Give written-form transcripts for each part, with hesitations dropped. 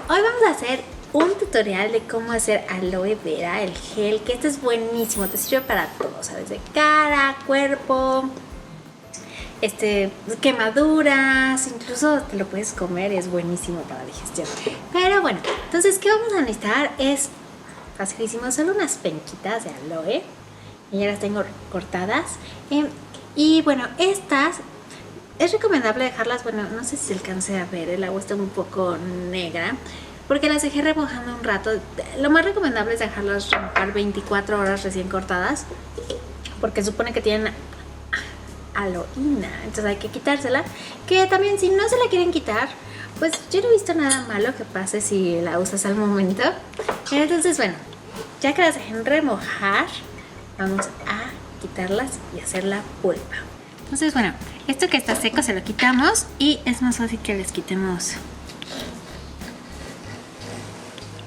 hoy vamos a hacer un tutorial de cómo hacer aloe vera, el gel, que este es buenísimo, te sirve para todo, ¿sabes? De cara, cuerpo, quemaduras, incluso te lo puedes comer y es buenísimo para la digestión. Pero bueno, entonces, ¿qué vamos a necesitar? Es facilísimo, solo unas penquitas de aloe, y ya las tengo cortadas. Y bueno, estas es recomendable dejarlas, bueno, no sé si se alcance a ver, el agua está un poco negra, porque las dejé remojando un rato. Lo más recomendable es dejarlas remojar 24 horas recién cortadas, porque supone que tienen aloína, entonces hay que quitársela. Que también, si no se la quieren quitar, pues yo no he visto nada malo que pase si la usas al momento. Entonces, bueno, ya que las dejen remojar, vamos a quitarlas y hacer la pulpa. Entonces, bueno, esto que está seco se lo quitamos y es más fácil que les quitemos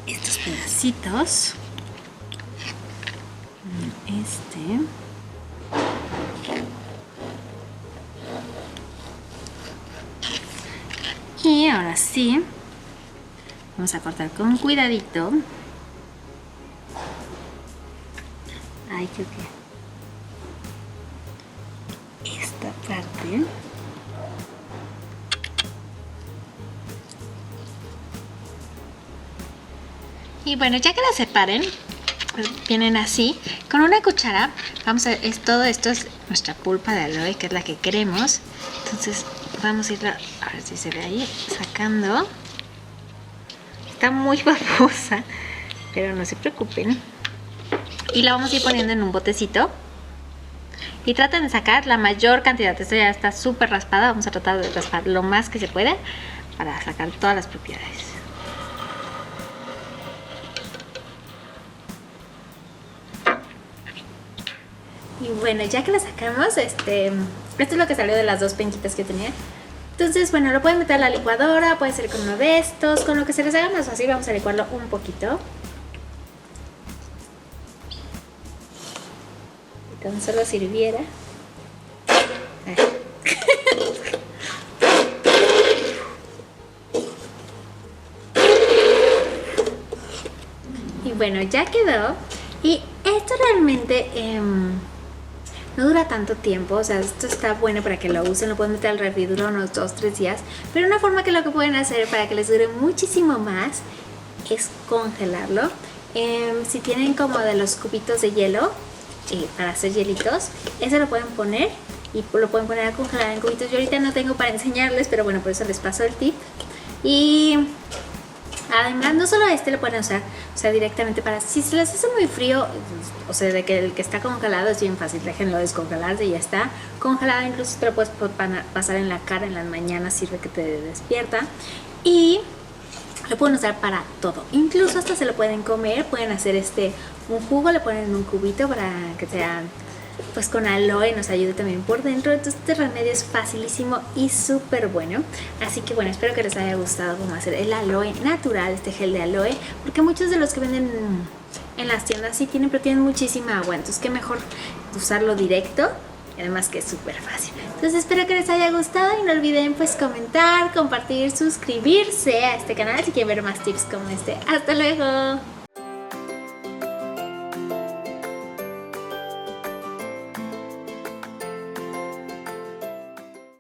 estos pedacitos. Y ahora sí, vamos a cortar con cuidadito. Ay, creo que esta parte. Y bueno, ya que la separen, vienen así. Con una cuchara, todo esto es nuestra pulpa de aloe, que es la que queremos. Entonces vamos a irla, a ver si se ve ahí, sacando. Está muy babosa, pero no se preocupen. Y la vamos a ir poniendo en un botecito. Y traten de sacar la mayor cantidad. Esto ya está súper raspada. Vamos a tratar de raspar lo más que se pueda para sacar todas las propiedades. Y bueno, ya que la sacamos, esto es lo que salió de las dos penquitas que tenía. Entonces, bueno, lo pueden meter a la licuadora, puede ser con uno de estos, con lo que se les haga más fácil. Vamos a licuarlo un poquito. Y tan solo sirviera. Y bueno, ya quedó. Y esto realmente no dura tanto tiempo, o sea, esto está bueno para que lo usen, lo pueden meter al refri, dura unos 2-3 días, pero una forma que lo que pueden hacer para que les dure muchísimo más es congelarlo. Si tienen como de los cubitos de hielo para hacer hielitos, ese lo pueden poner y lo pueden poner a congelar en cubitos. Yo ahorita no tengo para enseñarles, pero bueno, por eso les paso el tip. Y además, no solo lo pueden usar, o sea, directamente para, si se les hace muy frío, o sea, de que el que está congelado es bien fácil, déjenlo descongelarse y ya está congelado. Incluso te lo puedes pasar en la cara en las mañanas, sirve que te despierta. Y lo pueden usar para todo, incluso hasta se lo pueden comer, pueden hacer un jugo, le ponen en un cubito para que sea pues con aloe, nos ayude también por dentro. Entonces este remedio es facilísimo y súper bueno. Así que bueno, espero que les haya gustado cómo hacer el aloe natural, este gel de aloe, porque muchos de los que venden en las tiendas sí tienen, pero tienen muchísima agua, entonces qué mejor usarlo directo. Y además que es súper fácil. Entonces espero que les haya gustado y no olviden pues comentar, compartir, suscribirse a este canal si quieren ver más tips como este. ¡Hasta luego!